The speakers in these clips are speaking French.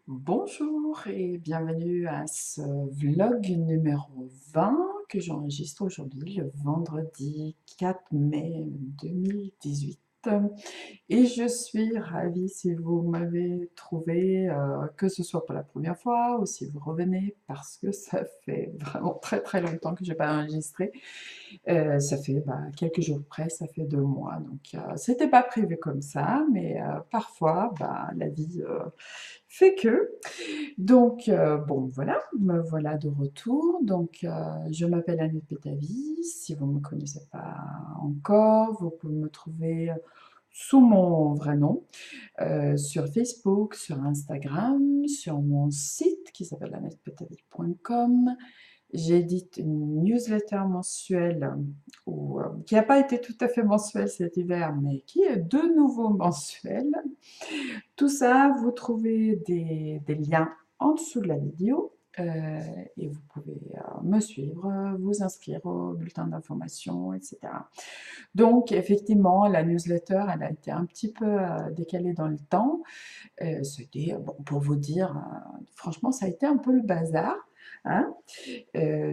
Bonjour et bienvenue à ce vlog numéro 20 que j'enregistre aujourd'hui le vendredi 4 mai 2018. Et je suis ravie si vous m'avez trouvé, que ce soit pour la première fois ou si vous revenez parce que ça fait vraiment très très longtemps que j'ai pas enregistré. Ça fait quelques jours près, ça fait 2 mois. Donc c'était pas prévu comme ça, mais parfois la vie fait que. Donc, bon, voilà, me voilà de retour. Donc, je m'appelle Annette Pétavy. Si vous ne me connaissez pas encore, vous pouvez me trouver sous mon vrai nom sur Facebook, sur Instagram, sur mon site qui s'appelle annettepétavy.com. J'édite une newsletter mensuelle qui n'a pas été tout à fait mensuelle cet hiver, mais qui est de nouveau mensuelle. Tout ça, vous trouvez des liens en dessous de la vidéo et vous pouvez me suivre, vous inscrire au bulletin d'information, etc. Donc, effectivement, la newsletter, elle a été un petit peu décalée dans le temps. C'était, bon, pour vous dire, franchement, ça a été un peu le bazar. Hein.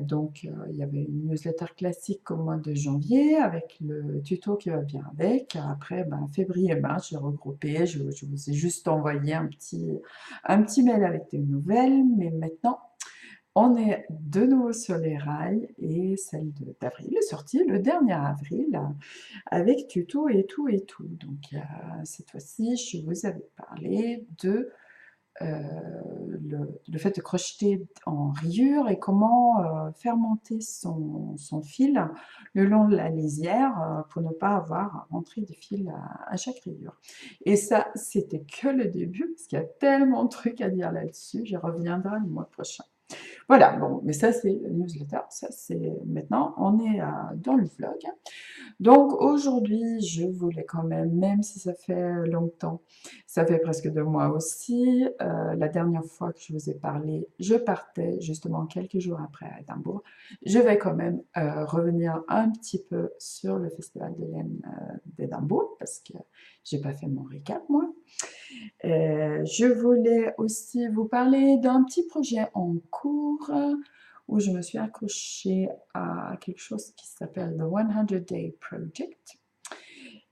Donc, il y avait une newsletter classique au mois de janvier avec le tuto qui va bien avec. Après, février et mars, j'ai regroupé. Je vous ai juste envoyé un petit mail avec des nouvelles. Mais maintenant, on est de nouveau sur les rails et celle d'avril est sortie le dernier avril avec tuto et tout et tout. Donc, cette fois-ci, je vous avais parlé de le fait de crocheter en rayures et comment faire monter son fil le long de la lisière pour ne pas avoir à rentrer des fils à chaque rayure. Et ça, c'était que le début, parce qu'il y a tellement de trucs à dire là-dessus, j'y reviendrai le mois prochain. Voilà, bon, mais ça c'est le newsletter, ça c'est maintenant, on est dans le vlog. Donc aujourd'hui, je voulais quand même si ça fait longtemps, ça fait presque 2 mois aussi, la dernière fois que je vous ai parlé, je partais justement quelques jours après à Édimbourg. Je vais quand même revenir un petit peu sur le Festival de laine d'Édimbourg, parce que j'ai pas fait mon récap moi. Je voulais aussi vous parler d'un petit projet en cours où je me suis accrochée à quelque chose qui s'appelle The 100 Day Project.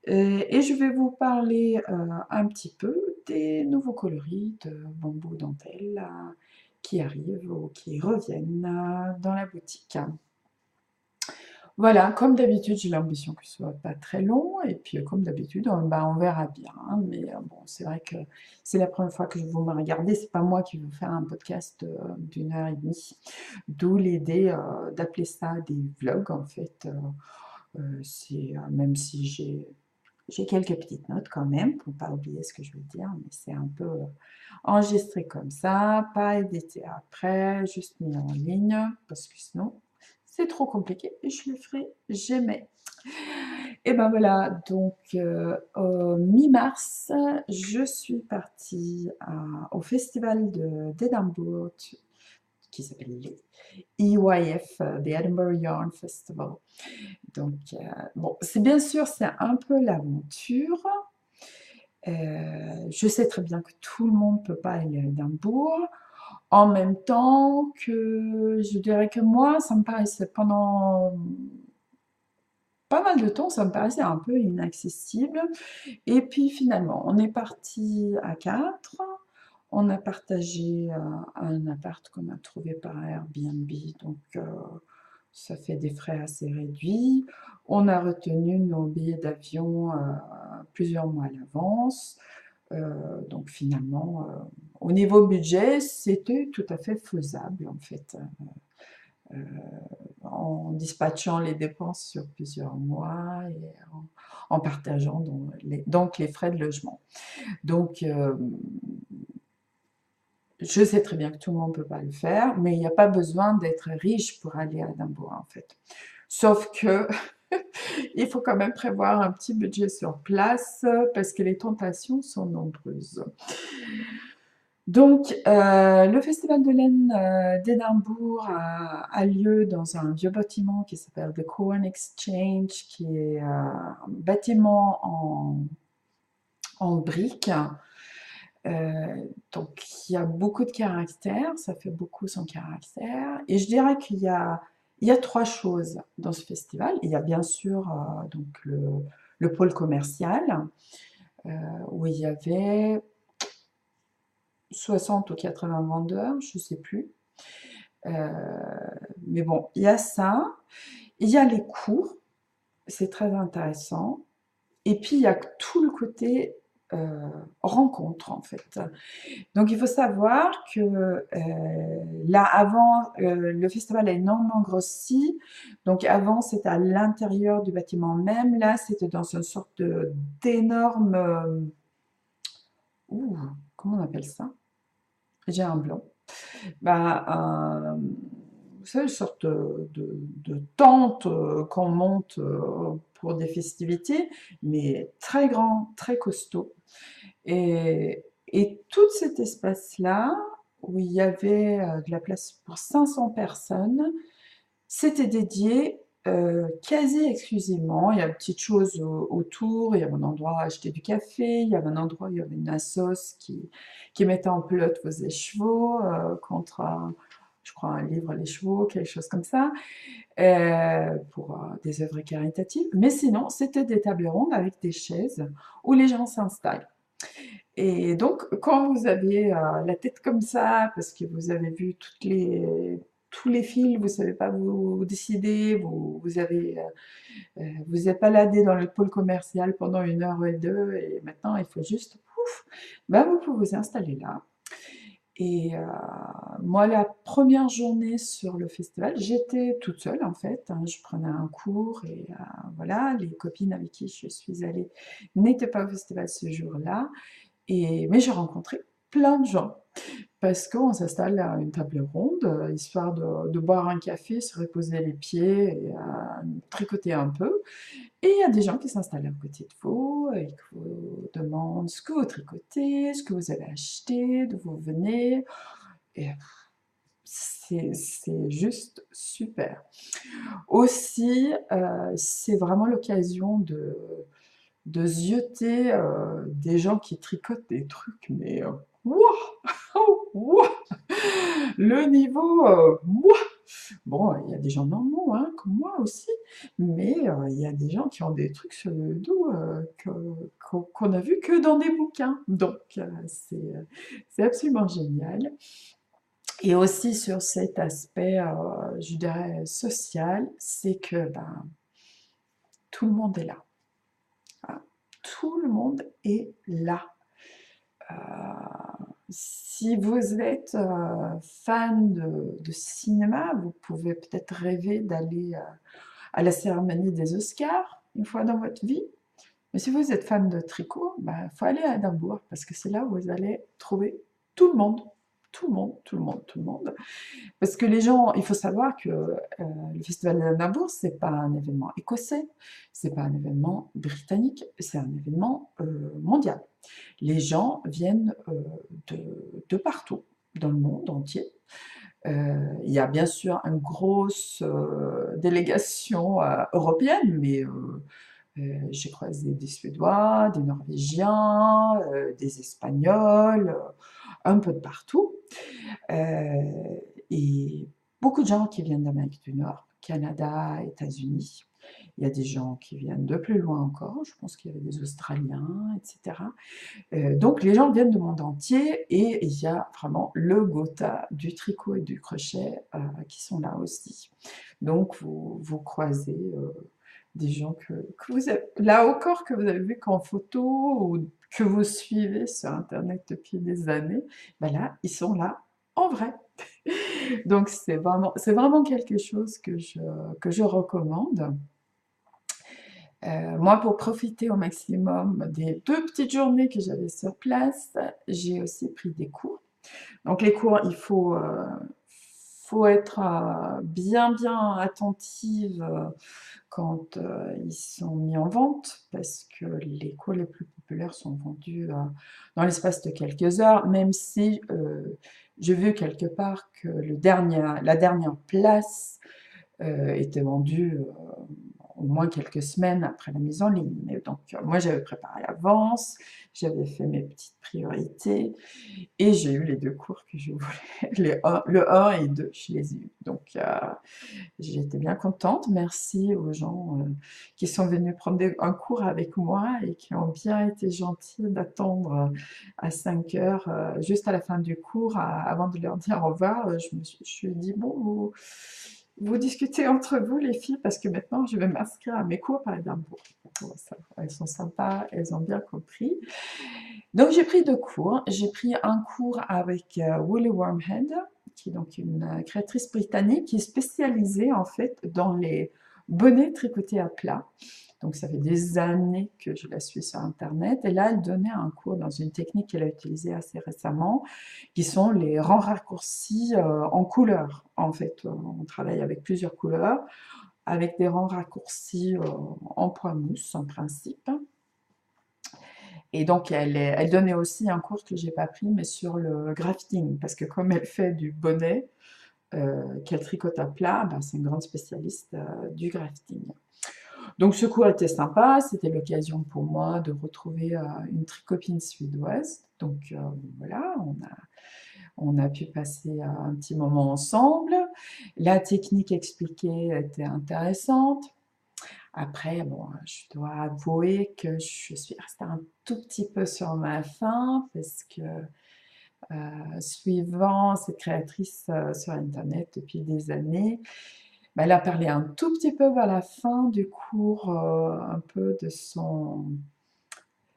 Et je vais vous parler un petit peu des nouveaux coloris de bambou dentelle qui arrivent ou qui reviennent dans la boutique. Voilà, comme d'habitude, j'ai l'ambition que ce soit pas très long, et puis comme d'habitude, on verra bien. Hein, mais bon, c'est vrai que c'est la première fois que vous me regardez, c'est pas moi qui vais vous faire un podcast d'1 heure et demie, d'où l'idée d'appeler ça des vlogs en fait. Même si j'ai quelques petites notes quand même, pour pas oublier ce que je veux dire, mais c'est un peu enregistré comme ça, pas édité après, juste mis en ligne, parce que sinon c'est trop compliqué et je le ferai jamais. Et ben voilà, donc au mi-mars, je suis partie au festival d'Édimbourg qui s'appelle EYF, The Edinburgh Yarn Festival. Donc, bon, c'est bien sûr, c'est un peu l'aventure. Je sais très bien que tout le monde ne peut pas aller à Édimbourg. En même temps que je dirais que moi, ça me paraissait pendant pas mal de temps, ça me paraissait un peu inaccessible. Et puis finalement, on est parti à 4. On a partagé un appart qu'on a trouvé par Airbnb, donc ça fait des frais assez réduits. On a retenu nos billets d'avion plusieurs mois à l'avance. Donc finalement, au niveau budget, c'était tout à fait faisable en fait, en dispatchant les dépenses sur plusieurs mois et en partageant donc les frais de logement. Donc je sais très bien que tout le monde ne peut pas le faire, mais il n'y a pas besoin d'être riche pour aller à Édimbourg en fait. Sauf que il faut quand même prévoir un petit budget sur place parce que les tentations sont nombreuses. Donc, le festival de laine d'Édimbourg a lieu dans un vieux bâtiment qui s'appelle The Corn Exchange, qui est un bâtiment en briques Donc il y a beaucoup de caractère, ça fait beaucoup son caractère et je dirais qu'il y a 3 choses dans ce festival. Il y a bien sûr, donc le pôle commercial, heu, où il y avait 60 ou 80 vendeurs, je sais plus. Heu, mais bon, il y a ça. Il y a les cours, c'est très intéressant. Et puis il y a tout le côté, rencontre en fait. Donc il faut savoir que, là avant, le festival a énormément grossi. Donc avant c'était à l'intérieur du bâtiment même, là c'était dans une sorte d'énorme, ouh, comment on appelle ça? J'ai un blanc. Bah, vous savez, une sorte de tente qu'on monte pour des festivités, mais très grand, très costaud. Et tout cet espace-là, où il y avait de la place pour 500 personnes, c'était dédié quasi exclusivement. Il y a une petite chose autour, il y avait un endroit à acheter du café, il y avait un endroit, il y avait une assoce qui mettait en pelote vos écheveaux contre, je crois, un livre Les chevaux, quelque chose comme ça, pour des œuvres caritatives. Mais sinon, c'était des tables rondes avec des chaises où les gens s'installent. Et donc, quand vous avez la tête comme ça, parce que vous avez vu tous les fils, vous savez pas vous décider, vous êtes baladé dans le pôle commercial pendant 1 heure et deux, et maintenant il faut juste, pouf, ben vous pouvez vous installer là. Et moi, la première journée sur le festival, j'étais toute seule en fait, hein. Je prenais un cours et voilà, les copines avec qui je suis allée n'étaient pas au festival ce jour-là. Mais j'ai rencontré plein de gens parce qu'on s'installe à une table ronde, histoire de boire un café, se reposer les pieds et tricoter un peu. Et il y a des gens qui s'installent à côté de vous et qui vous demandent ce que vous tricotez, ce que vous avez acheté, d'où vous venez. Et c'est juste super. Aussi, c'est vraiment l'occasion de zioter des gens qui tricotent des trucs, mais wouah, wouah, le niveau, wouah. Bon, il y a des gens normaux, hein, comme moi aussi, mais il y a des gens qui ont des trucs sur le dos qu'on a vu que dans des bouquins. Donc, c'est absolument génial. Et aussi sur cet aspect, je dirais, social, c'est que ben, tout le monde est là. Voilà. Tout le monde est là. Si vous êtes fan de cinéma, vous pouvez peut-être rêver d'aller à la cérémonie des Oscars une fois dans votre vie. Mais si vous êtes fan de tricot, il faut aller à Édimbourg parce que c'est là où vous allez trouver tout le monde. Tout le monde, tout le monde, tout le monde. Parce que les gens, il faut savoir que le Festival d'Édimbourg, c'est pas un événement écossais, c'est pas un événement britannique, c'est un événement mondial. Les gens viennent de partout, dans le monde entier. Il y a bien sûr une grosse délégation européenne, mais j'ai croisé des Suédois, des Norvégiens, des Espagnols, un peu de partout. Euh, et beaucoup de gens qui viennent d'Amérique du Nord, Canada, États-Unis. Il y a des gens qui viennent de plus loin encore, je pense qu'il y avait des Australiens, etc. Donc les gens viennent du monde entier et il y a vraiment le Gotha du tricot et du crochet qui sont là aussi. Donc vous croisez des gens que vous avez, là encore, que vous avez vu qu'en photo ou que vous suivez sur Internet depuis des années, ben là, ils sont là en vrai. Donc c'est vraiment quelque chose que je recommande. Moi, pour profiter au maximum des 2 petites journées que j'avais sur place, j'ai aussi pris des cours. Donc les cours, il faut être bien, bien attentive quand ils sont mis en vente, parce que les cours les plus populaires sont vendus dans l'espace de quelques heures, même si j'ai vu quelque part que la dernière place était vendue au moins quelques semaines après la mise en ligne. Et donc, moi, j'avais préparé à l'avance, j'avais fait mes petites priorités, et j'ai eu les 2 cours que je voulais. Le 1 et 2, je les ai eus. Donc, j'étais bien contente. Merci aux gens qui sont venus prendre un cours avec moi et qui ont bien été gentils d'attendre à 5 heures, juste à la fin du cours, avant de leur dire au revoir. Je suis dit, bon, vous discutez entre vous, les filles, parce que maintenant, je vais m'inscrire à mes cours par Edimbourg. Bon, ça, elles sont sympas, elles ont bien compris. Donc, j'ai pris 2 cours. J'ai pris un cours avec Woolly Wormhead, qui est donc une créatrice britannique qui est spécialisée en fait dans les bonnets tricotés à plat. Donc ça fait des années que je la suis sur internet, et là elle donnait un cours dans une technique qu'elle a utilisée assez récemment, qui sont les rangs raccourcis en couleurs. En fait, on travaille avec plusieurs couleurs, avec des rangs raccourcis en point mousse en principe. Et donc, elle donnait aussi un cours que j'ai pas pris, mais sur le grafting, parce que comme elle fait du bonnet, qu'elle tricote à plat, ben, c'est une grande spécialiste du grafting. Donc, ce cours était sympa, c'était l'occasion pour moi de retrouver une tricopine suédoise. Donc, voilà, on a pu passer un petit moment ensemble. La technique expliquée était intéressante. Après, bon, je dois avouer que je suis restée un tout petit peu sur ma faim parce que suivant cette créatrice sur Internet depuis des années, bah, elle a parlé un tout petit peu vers la fin du cours, un peu de ce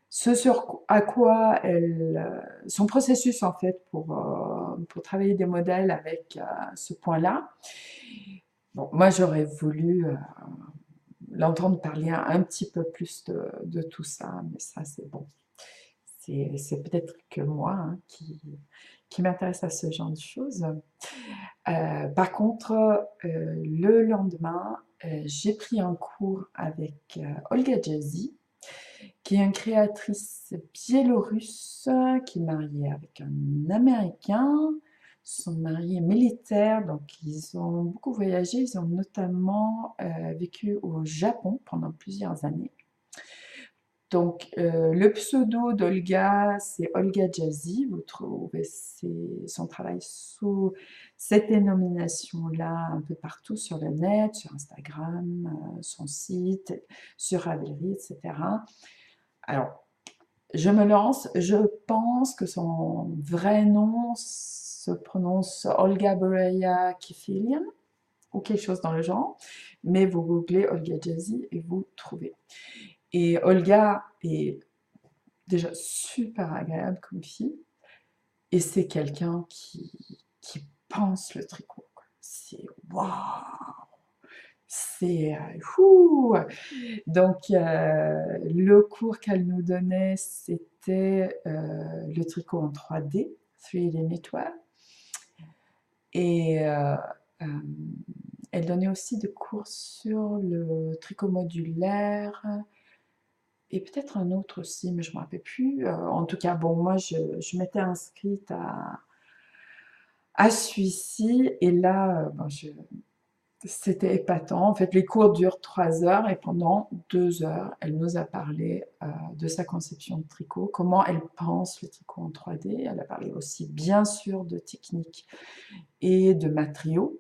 sur à quoi son processus en fait pour travailler des modèles avec ce point-là. Bon, moi j'aurais voulu l'entendre parler un petit peu plus de tout ça, mais ça c'est bon. C'est peut-être que moi hein, qui m'intéresse à ce genre de choses. Par contre, le lendemain, j'ai pris un cours avec Olga Jazzy, qui est une créatrice biélorusse qui est mariée avec un Américain. Son mari est militaire, donc ils ont beaucoup voyagé. Ils ont notamment vécu au Japon pendant plusieurs années. Donc, le pseudo d'Olga, c'est Olga Jazzy. Vous trouvez son travail sous cette dénomination-là un peu partout sur le net, sur Instagram, son site, sur Ravelry, etc. Alors, je me lance. Je pense que son vrai nom se prononce Olga Boreya Kifilian ou quelque chose dans le genre, mais vous googlez Olga Jazzy et vous trouvez. Et Olga est déjà super agréable comme fille, et c'est quelqu'un qui pense le tricot. C'est waouh! C'est fou! Donc, le cours qu'elle nous donnait, c'était le tricot en 3D, 3D Knitwear. Et elle donnait aussi des cours sur le tricot modulaire, et peut-être un autre aussi, mais je ne me rappelle plus. En tout cas, bon, moi, je m'étais inscrite à celui-ci, et là, bon, c'était épatant. En fait, les cours durent 3 heures, et pendant 2 heures, elle nous a parlé de sa conception de tricot, comment elle pense le tricot en 3D. Elle a parlé aussi, bien sûr, de technique et de matériaux.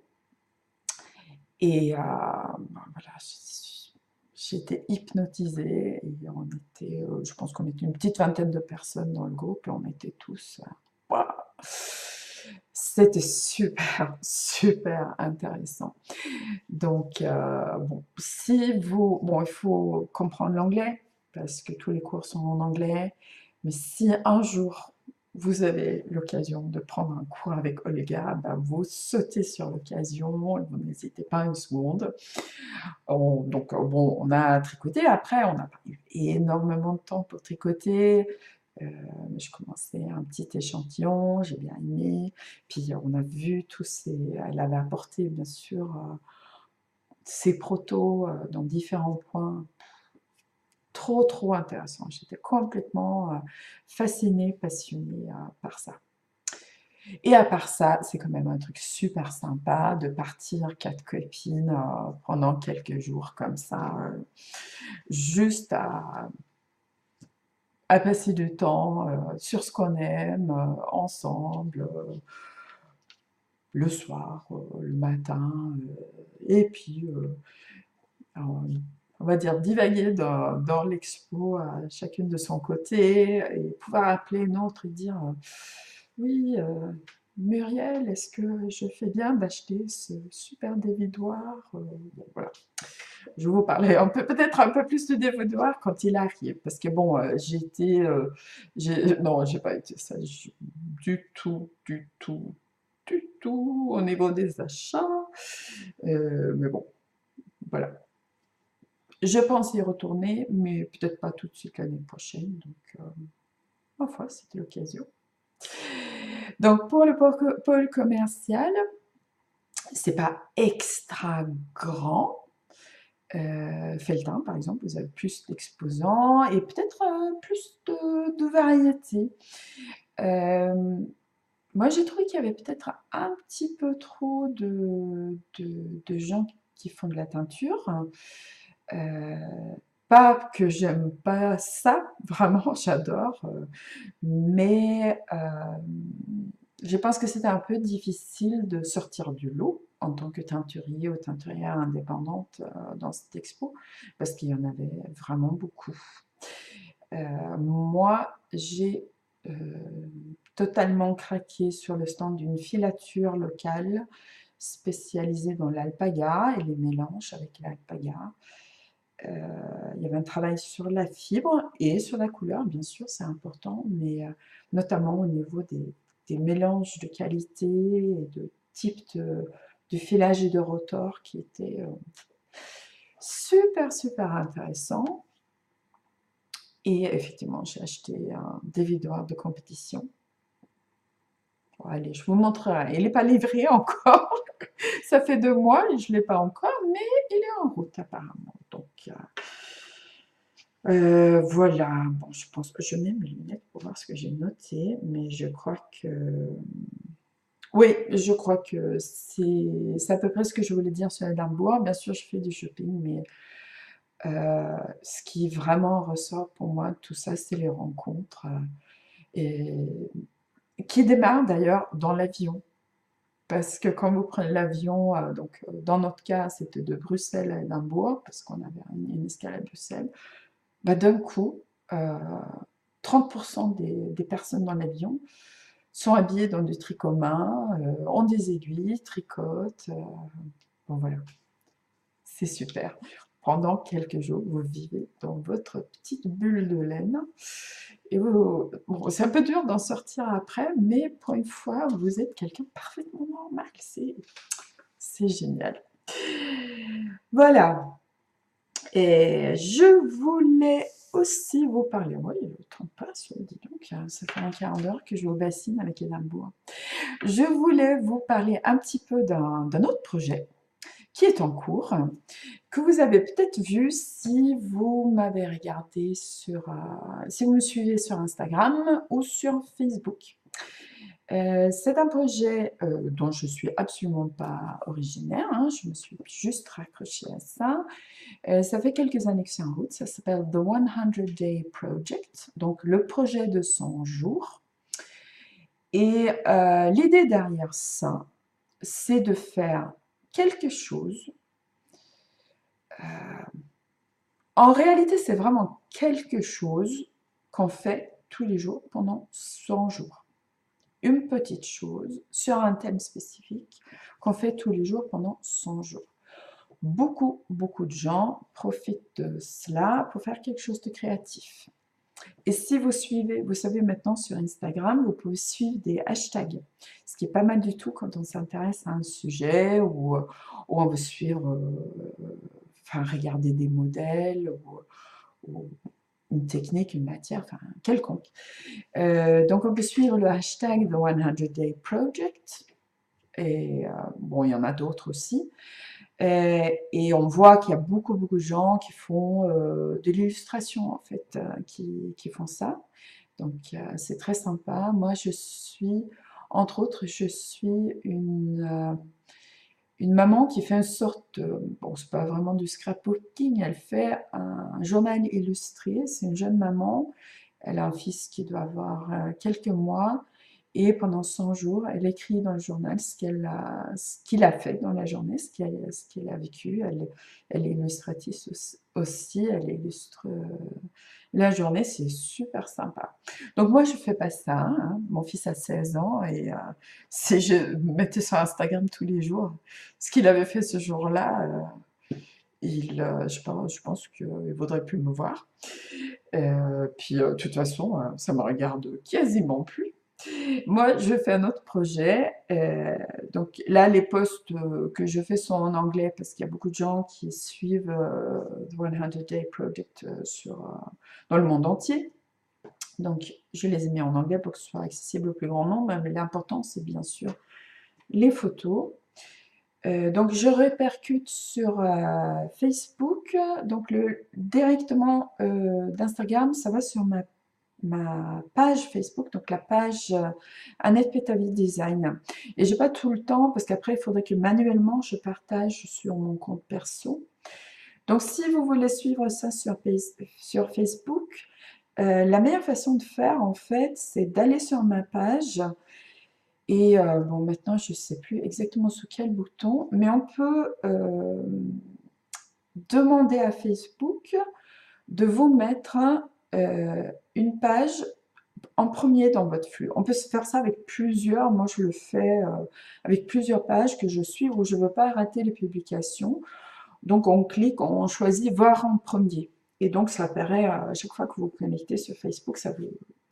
Et ben voilà, j'étais hypnotisée, et on était, je pense qu'on était une petite vingtaine de personnes dans le groupe, et on était tous, waouh! C'était super, super intéressant. Donc, bon, bon, il faut comprendre l'anglais, parce que tous les cours sont en anglais, mais si un jour vous avez l'occasion de prendre un cours avec Olga, ben, vous sautez sur l'occasion, vous n'hésitez pas une seconde. Donc, bon, on a tricoté. Après, on n'a pas eu énormément de temps pour tricoter. Je commençais un petit échantillon, j'ai bien aimé. Puis, on a vu tous ces... Elle avait apporté, bien sûr, ses protos dans différents points. Trop, trop intéressant. J'étais complètement fascinée, passionnée par ça. Et à part ça, c'est quand même un truc super sympa de partir 4 copines pendant quelques jours comme ça, juste à passer du temps sur ce qu'on aime, ensemble, le soir, le matin, et puis on on va dire divaguer dans l'expo, chacune de son côté, et pouvoir appeler une autre et dire oui, Muriel, est-ce que je fais bien d'acheter ce super dévidoir? Bon, voilà. Je vais vous parler un peu, peut-être un peu plus du dévidoir quand il arrive, parce que bon, j'ai été, non, j'ai pas été sage du tout, du tout, du tout au niveau des achats, mais bon, voilà. Je pense y retourner, mais peut-être pas tout de suite l'année prochaine, donc ma foi, c'était l'occasion. Donc pour le pôle commercial, c'est pas extra grand. Feltin, par exemple, vous avez plus d'exposants et peut-être plus de variété. Euh, Moi, j'ai trouvé qu'il y avait peut-être un petit peu trop de gens qui font de la teinture. Euh, Pas que j'aime pas ça, vraiment, j'adore, mais je pense que c'était un peu difficile de sortir du lot en tant que teinturier ou teinturière indépendante dans cette expo, parce qu'il y en avait vraiment beaucoup. Moi, j'ai euh, totalement craqué sur le stand d'une filature locale spécialisée dans l'alpaga et les mélanges avec l'alpaga. Il y avait un travail sur la fibre et sur la couleur, bien sûr, c'est important, mais notamment au niveau des mélanges de qualité et de type de filage et de rotor qui étaient super, super intéressants. Et effectivement, j'ai acheté un dévidoir de compétition. Bon, allez, je vous montrerai. Il n'est pas livré encore. Ça fait 2 mois et je ne l'ai pas encore, mais il est en route apparemment. Donc, voilà. Bon, je pense que je mets mes lunettes pour voir ce que j'ai noté, mais je crois que... Oui, je crois que c'est à peu près ce que je voulais dire sur Édimbourg. Bien sûr, je fais du shopping, mais ce qui vraiment ressort pour moi de tout ça, c'est les rencontres. Et qui démarrent d'ailleurs dans l'avion. Parce que quand vous prenez l'avion, donc dans notre cas, c'était de Bruxelles à Édimbourg, parce qu'on avait une escale à Bruxelles, bah, d'un coup, 30% des personnes dans l'avion sont habillées dans du tricot main, ont des aiguilles, tricotent. Bon voilà, c'est super. Pendant quelques jours, vous vivez dans votre petite bulle de laine. Et bon, c'est un peu dur d'en sortir après, mais pour une fois, vous êtes quelqu'un de parfaitement normal. C'est génial. Voilà. Et je voulais aussi vous parler. Oui, le temps passe, dis donc, ça fait un quart d'heure que je vous bassine avec Édimbourg. Je voulais vous parler un petit peu d'un autre projet qui est en cours, que vous avez peut-être vu si vous m'avez regardé si vous me suivez sur Instagram ou sur Facebook. C'est un projet dont je suis absolument pas originaire, hein, je me suis juste raccrochée à ça. Ça fait quelques années que c'est en route, ça s'appelle The 100 Day Project, donc le projet de 100 jours. Et l'idée derrière ça, c'est de faire quelque chose. En réalité, c'est vraiment quelque chose qu'on fait tous les jours pendant 100 jours. Une petite chose sur un thème spécifique qu'on fait tous les jours pendant 100 jours. Beaucoup, beaucoup de gens profitent de cela pour faire quelque chose de créatif. Et si vous suivez, vous savez maintenant sur Instagram, vous pouvez suivre des hashtags, ce qui est pas mal du tout quand on s'intéresse à un sujet ou on veut suivre, enfin regarder des modèles ou une technique, une matière, enfin quelconque. Donc on peut suivre le hashtag The 100 Day Project et bon, il y en a d'autres aussi. Et on voit qu'il y a beaucoup, beaucoup de gens qui font de l'illustration, en fait, qui font ça. Donc, c'est très sympa. Moi, je suis Entre autres, je suis une maman qui fait une sorte de, bon, c'est pas vraiment du scrapbooking, elle fait un journal illustré. C'est une jeune maman, elle a un fils qui doit avoir quelques mois, et pendant 100 jours, elle écrit dans le journal ce qu'il a fait dans la journée, ce qu'elle a vécu. Elle est illustratrice aussi, elle illustre la journée, c'est super sympa. Donc moi, je fais pas ça, hein. Mon fils a 16 ans et si je mettais sur Instagram tous les jours ce qu'il avait fait ce jour-là, je pense qu'il ne voudrait plus me voir. Puis, de toute façon, ça me regarde quasiment plus. Moi, je fais un autre projet. Donc là, les posts que je fais sont en anglais parce qu'il y a beaucoup de gens qui suivent The 100 Day Project dans le monde entier. Donc, je les ai mis en anglais pour que ce soit accessible au plus grand nombre. Mais l'important, c'est bien sûr les photos. Donc, je répercute sur Facebook. Donc, directement d'Instagram, ça va sur ma page Facebook, donc la page Annette Petavi Design. Et j'ai pas tout le temps parce qu'après il faudrait que manuellement je partage sur mon compte perso. Donc si vous voulez suivre ça sur Facebook, la meilleure façon de faire en fait, c'est d'aller sur ma page et bon maintenant je sais plus exactement sous quel bouton, mais on peut demander à Facebook de vous mettre une page en premier dans votre flux. On peut se faire ça avec plusieurs. Moi, je le fais avec plusieurs pages que je suis où je ne veux pas rater les publications. Donc, on clique, on choisit voir en premier. Et donc, ça apparaît à chaque fois que vous vous connectez sur Facebook, ça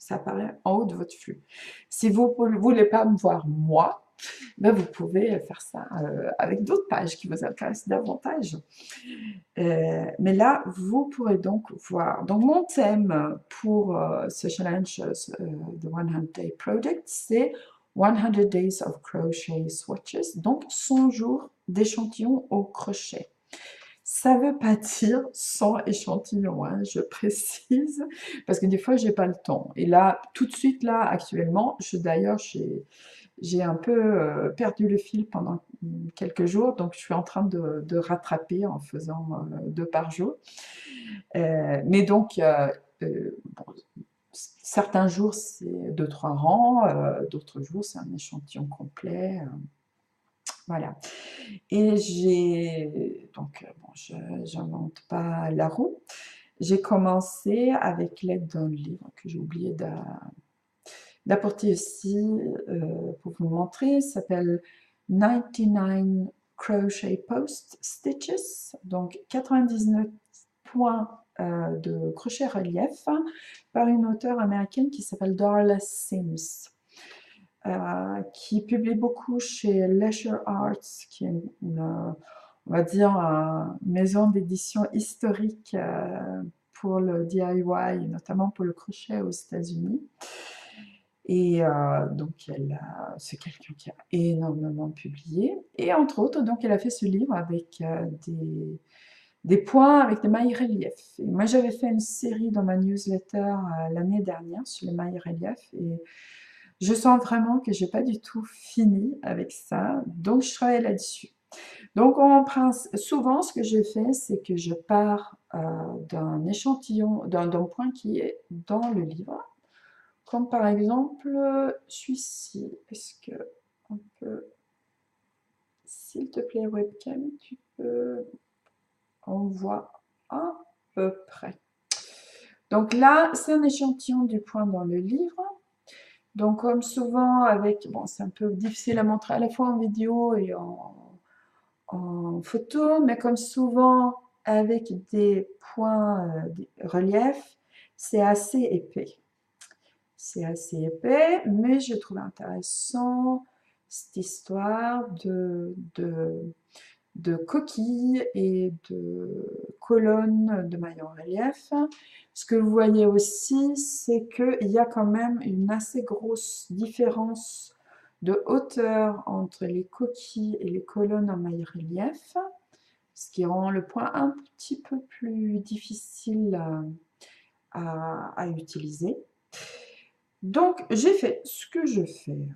apparaît en haut de votre flux. Si vous ne voulez pas me voir moi, ben vous pouvez faire ça avec d'autres pages qui vous intéressent davantage. Mais là, vous pourrez donc voir. Donc, mon thème pour ce challenge, The 100 Day Project, c'est 100 Days of Crochet Swatches, donc 100 jours d'échantillons au crochet. Ça ne veut pas dire 100 échantillons, hein, je précise, parce que des fois, j'ai pas le temps. Et là, tout de suite, là, actuellement, d'ailleurs, j'ai un peu perdu le fil pendant quelques jours, donc je suis en train de rattraper en faisant 2 par jour. Mais donc, bon, certains jours, c'est 2-3 rangs, d'autres jours, c'est un échantillon complet. Voilà. Et donc, bon, je n'invente pas la roue. J'ai commencé avec l'aide d'un livre que j'ai oublié d'apporter ici pour vous montrer. Il s'appelle 99 Crochet Post Stitches, donc 99 points de crochet relief par une auteure américaine qui s'appelle Darla Sims, qui publie beaucoup chez Leisure Arts, qui est on va dire, une maison d'édition historique pour le DIY, notamment pour le crochet aux États-Unis. Et donc, c'est quelqu'un qui a énormément publié. Et entre autres, donc, elle a fait ce livre avec des points, avec des mailles reliefs. Et moi, j'avais fait une série dans ma newsletter l'année dernière sur les mailles reliefs. Et je sens vraiment que j'ai pas du tout fini avec ça. Donc, je travaille là-dessus. Donc, souvent, ce que je fais, c'est que je pars d'un échantillon, d'un point qui est dans le livre. Comme par exemple celui-ci. Est-ce que on peut, s'il te plaît, webcam, tu peux, on voit à peu près. Donc là, c'est un échantillon du point dans le livre. Donc comme souvent avec, bon, c'est un peu difficile à montrer à la fois en vidéo et en photo, mais comme souvent avec des points des reliefs, c'est assez épais. C'est assez épais, mais je trouve intéressant cette histoire de coquilles et de colonnes de mailles en relief. Ce que vous voyez aussi, c'est qu'il y a quand même une assez grosse différence de hauteur entre les coquilles et les colonnes en mailles relief, ce qui rend le point un petit peu plus difficile à utiliser. Donc, j'ai fait ce que je fais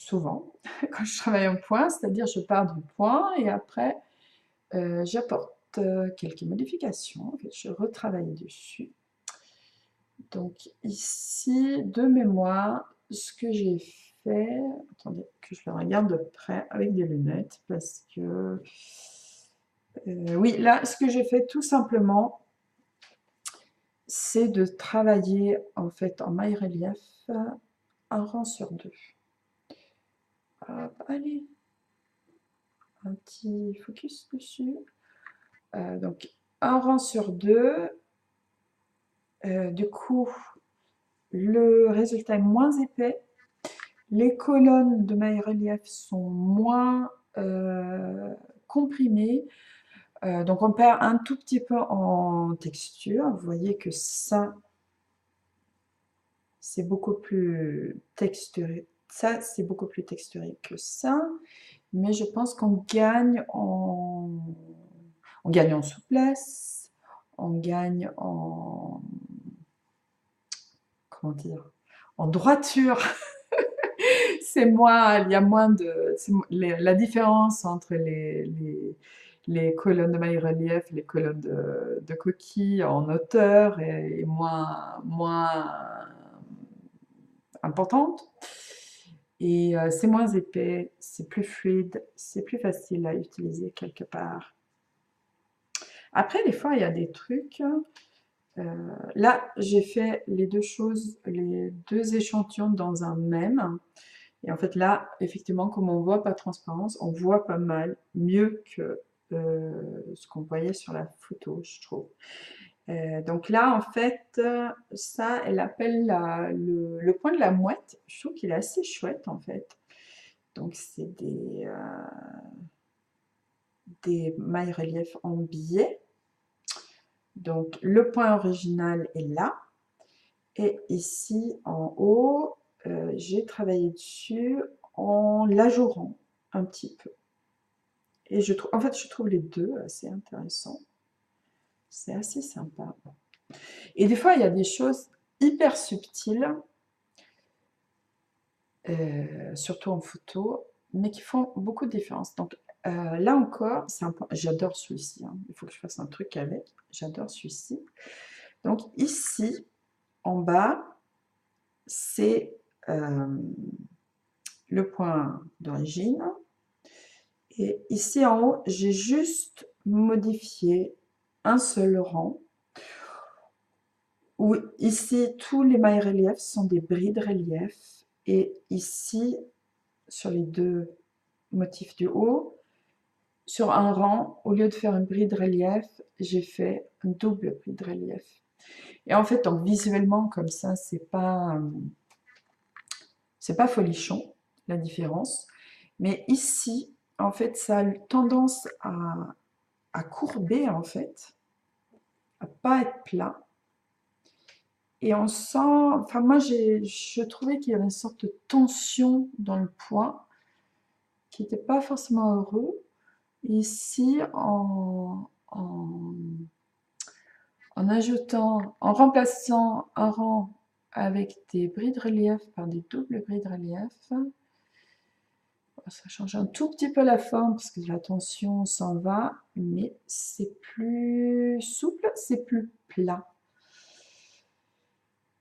souvent quand je travaille en point, c'est-à-dire je pars du point et après j'apporte quelques modifications, en fait, je retravaille dessus. Donc ici, de mémoire, ce que j'ai fait, attendez que je le regarde de près avec des lunettes, parce que, oui, là, ce que j'ai fait tout simplement, c'est de travailler en fait en maille relief un rang sur deux. Hop, allez, un petit focus dessus. Donc un rang sur deux, du coup, le résultat est moins épais. Les colonnes de maille relief sont moins comprimées, donc on perd un tout petit peu en texture. Vous voyez que ça, c'est beaucoup plus texturé. Ça, c'est beaucoup plus texturé que ça, mais je pense qu'on gagne en souplesse, on gagne en, comment dire, en droiture. C'est moins, il y a moins de, la différence entre les colonnes de maille relief, les colonnes de coquille en hauteur est moins importante. Et c'est moins épais, c'est plus fluide, c'est plus facile à utiliser quelque part. Après, des fois, il y a des trucs. Là, j'ai fait les deux choses, les deux échantillons dans un même. Et en fait, là, effectivement, comme on voit pas transparence, on voit pas mal, mieux que ce qu'on voyait sur la photo, je trouve. Donc là, en fait, ça, elle appelle le point de la mouette. Je trouve qu'il est assez chouette, en fait. Donc, c'est des mailles relief en biais. Donc, le point original est là. Et ici, en haut, j'ai travaillé dessus en l'ajourant un petit peu. Et je trouve, en fait, je trouve les deux assez intéressants. C'est assez sympa. Et des fois, il y a des choses hyper subtiles, surtout en photo, mais qui font beaucoup de différence. Donc là encore, j'adore celui-ci. Hein. Il faut que je fasse un truc avec. J'adore celui-ci. Donc ici, en bas, c'est le point d'origine. Et ici en haut, j'ai juste modifié un seul rang. Où ici, tous les mailles relief sont des bris de relief. Et ici, sur les deux motifs du haut, sur un rang, au lieu de faire une bride relief, j'ai fait un double bride de relief. Et en fait, donc visuellement, comme ça, c'est pas folichon, la différence. Mais ici, en fait, ça a tendance à courber, en fait, à pas être plat. Et on sent, enfin moi je trouvais qu'il y avait une sorte de tension dans le point qui n'était pas forcément heureux. Ici, en remplaçant un rang avec des bris de relief par des doubles bris de relief, ça change un tout petit peu la forme parce que la tension s'en va, mais c'est plus souple, c'est plus plat.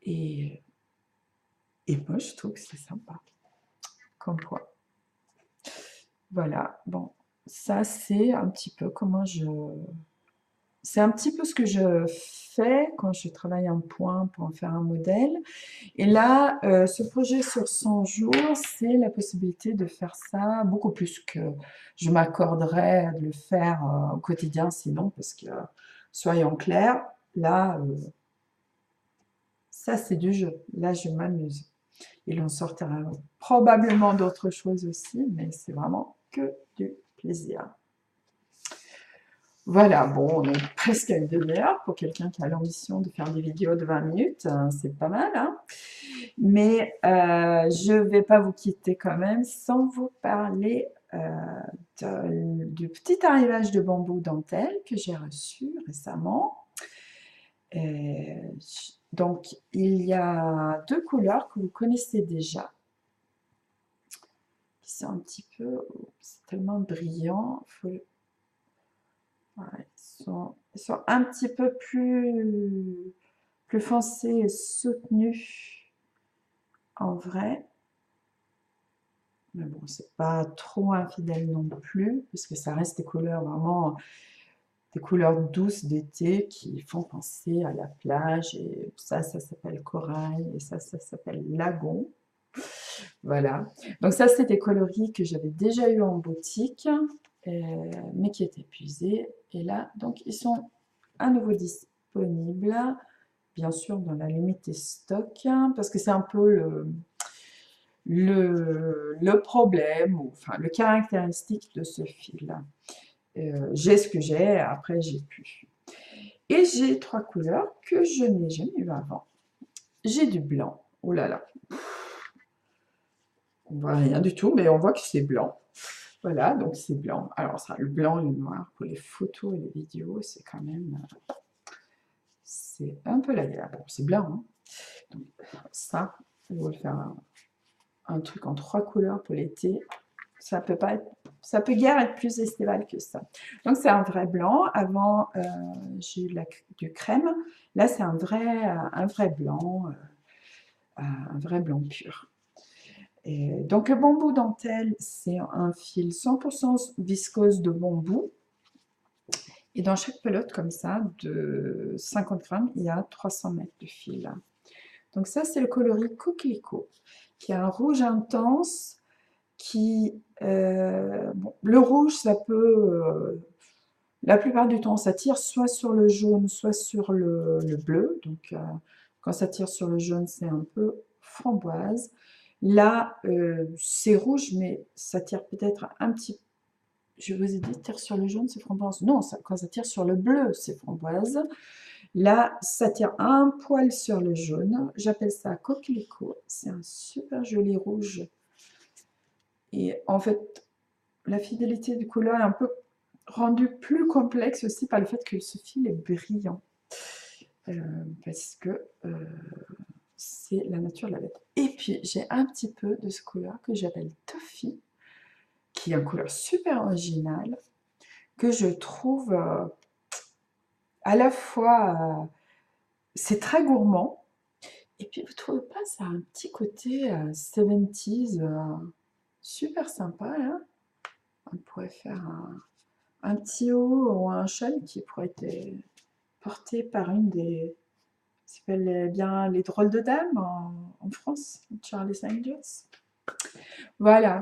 Et moi, je trouve que c'est sympa comme point. Voilà, bon, ça c'est un petit peu c'est un petit peu ce que je fais quand je travaille un point pour en faire un modèle. Et là, ce projet sur 100 jours, c'est la possibilité de faire ça beaucoup plus que je m'accorderais de le faire au quotidien sinon, parce que, soyons clairs, là, ça c'est du jeu. Là, je m'amuse. Il en sortira probablement d'autres choses aussi, mais c'est vraiment que du plaisir. Voilà, bon, on est presque à une demi-heure pour quelqu'un qui a l'ambition de faire des vidéos de 20 minutes, c'est pas mal, hein? Mais je ne vais pas vous quitter quand même sans vous parler du petit arrivage de bambou dentelle que j'ai reçu récemment. Donc, il y a deux couleurs que vous connaissez déjà. qui sont un petit peu, c'est tellement brillant, voilà, ils sont un petit peu plus foncés et soutenus en vrai. Mais bon, c'est pas trop infidèle non plus, parce que ça reste des couleurs vraiment, des couleurs douces d'été qui font penser à la plage. Et ça s'appelle corail, et ça s'appelle lagon. Voilà. Donc ça, c'est des coloris que j'avais déjà eu en boutique, mais qui étaient épuisés. Et là, donc, ils sont à nouveau disponibles, bien sûr, dans la limite des stocks, parce que c'est un peu le problème, ou enfin, le caractéristique de ce fil. J'ai ce que j'ai, après, j'ai plus. Et j'ai trois couleurs que je n'ai jamais eu avant. J'ai du blanc. Oh là là. On voit rien du tout, mais on voit que c'est blanc. Voilà, donc c'est blanc. Alors ça, le blanc et le noir pour les photos et les vidéos, c'est quand même, c'est un peu la galère. Bon, c'est blanc, hein. Donc ça, on va faire un truc en trois couleurs pour l'été. Ça peut pas être, ça peut guère être plus estival que ça. Donc c'est un vrai blanc. Avant, j'ai eu du crème. Là, c'est un vrai blanc, un vrai blanc pur. Et donc le bambou dentelle, c'est un fil 100% viscose de bambou. Et dans chaque pelote comme ça, de 50 grammes, il y a 300 mètres de fil. Donc ça, c'est le coloris coquelicot, qui a un rouge intense, bon, le rouge, ça peut, la plupart du temps, ça tire soit sur le jaune, soit sur le bleu. Donc quand ça tire sur le jaune, c'est un peu framboise. Là, c'est rouge, mais ça tire peut-être un petit peu. Je vous ai dit, tire sur le jaune, c'est framboise. Non, quand ça tire sur le bleu, c'est framboise. Là, ça tire un poil sur le jaune. J'appelle ça coquelicot. C'est un super joli rouge. Et en fait, la fidélité du couleur est un peu rendue plus complexe aussi par le fait que ce fil est brillant. Parce que c'est la nature de la bête. Et puis, j'ai un petit peu de ce couleur que j'appelle Toffee, qui est une couleur super originale, que je trouve à la fois, c'est très gourmand, et puis vous trouvez pas, ça a un petit côté 70s, super sympa, hein. On pourrait faire un petit haut ou un châle qui pourrait être porté par une des, ça s'appelle bien les drôles de dames en France, Charles Angels. Voilà.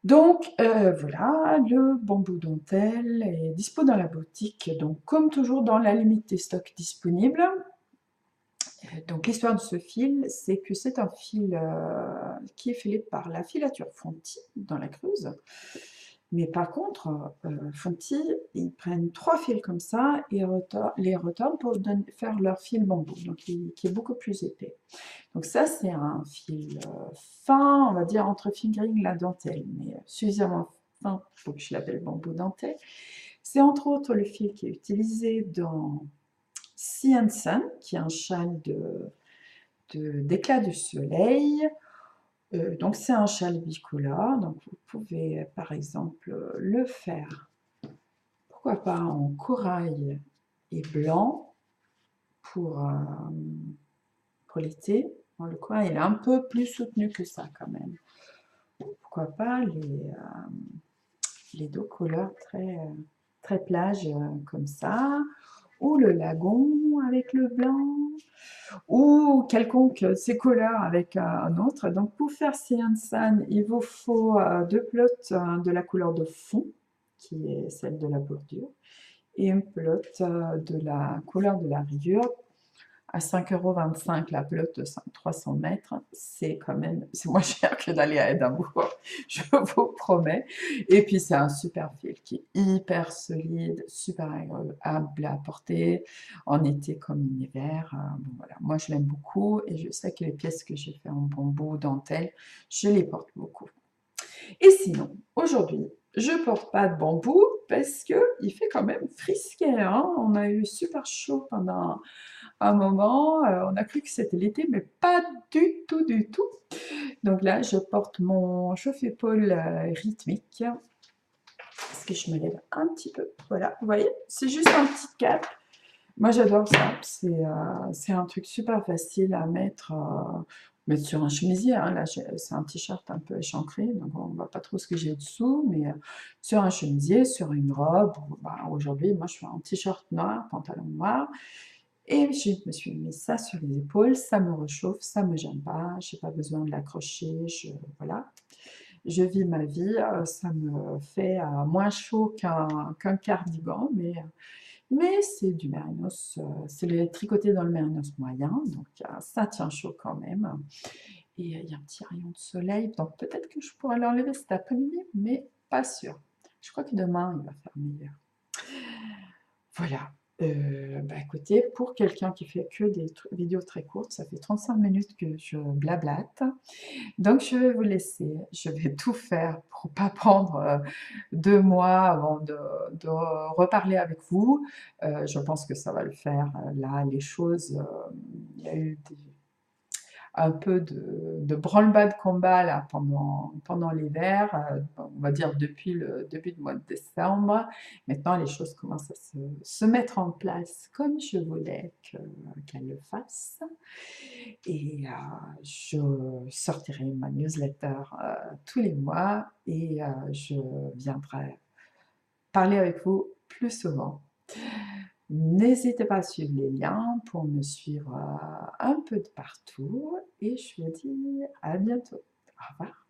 Donc voilà, le bambou dentelle est dispo dans la boutique, donc comme toujours dans la limite des stocks disponibles. Donc l'histoire de ce fil, c'est que c'est un fil qui est filé par la filature Fonti dans la Creuse. Mais par contre, Fonti, ils prennent 3 fils comme ça et les retournent pour faire leur fil bambou, donc qui est beaucoup plus épais. Donc ça, c'est un fil fin, on va dire entre fingering et la dentelle, mais suffisamment fin pour que je l'appelle bambou dentelle. C'est entre autres le fil qui est utilisé dans Sea and Sun, qui est un châle d'éclat du soleil. Donc c'est un châle bicolore, donc vous pouvez par exemple le faire, pourquoi pas en corail et blanc pour l'été. Bon, le corail il est un peu plus soutenu que ça quand même. Pourquoi pas les deux couleurs très plage comme ça, ou le lagon avec le blanc, ou quelconque ces couleurs avec un autre. Donc pour faire Cyan San, il vous faut deux pelotes de la couleur de fond, qui est celle de la bordure, et une pelote de la couleur de la rayure. À 5,25 € la pelote de 300 mètres, c'est quand même, c'est moins cher que d'aller à Édimbourg, je vous promets. Et puis c'est un super fil qui est hyper solide, super agréable à porter, en été comme en hiver. Bon, voilà. Moi je l'aime beaucoup et je sais que les pièces que j'ai fait en bambou, dentelle, je les porte beaucoup. Et sinon, aujourd'hui, je porte pas de bambou parce que il fait quand même frisquet, hein. On a eu super chaud pendant un moment, on a cru que c'était l'été, mais pas du tout, du tout. Donc là, je porte mon chauffe-épaule rythmique, parce que je me lève un petit peu. Voilà, vous voyez, c'est juste un petit cap. Moi, j'adore ça. C'est un truc super facile à mettre sur un chemisier. Hein. Là, c'est un t-shirt un peu échancré, donc on ne voit pas trop ce que j'ai dessous, mais sur un chemisier, sur une robe. Bah, aujourd'hui, moi, je suis en t-shirt noir, pantalon noir, et je me suis mis ça sur les épaules. Ça me réchauffe, ça me gêne pas. J'ai pas besoin de l'accrocher. Voilà, je vis ma vie. Ça me fait moins chaud qu'un cardigan, mais c'est du mérinos, c'est le tricoté dans le mérinos moyen, donc ça tient chaud quand même. Et il y a un petit rayon de soleil, donc peut-être que je pourrais l'enlever cet après-midi, mais pas sûr. Je crois que demain, il va faire meilleur. Voilà. Bah écoutez, pour quelqu'un qui fait que des vidéos très courtes, ça fait 35 minutes que je blablate. Donc je vais vous laisser, je vais tout faire pour pas prendre 2 mois avant de reparler avec vous. Je pense que ça va le faire. Là, les choses, il y a eu un peu de branle-bas de combat là, pendant l'hiver, on va dire depuis le début du mois de décembre. Maintenant, les choses commencent à se mettre en place comme je voulais qu'elles le fassent. Et je sortirai ma newsletter tous les mois et je viendrai parler avec vous plus souvent. N'hésitez pas à suivre les liens pour me suivre un peu de partout et je vous dis à bientôt. Au revoir.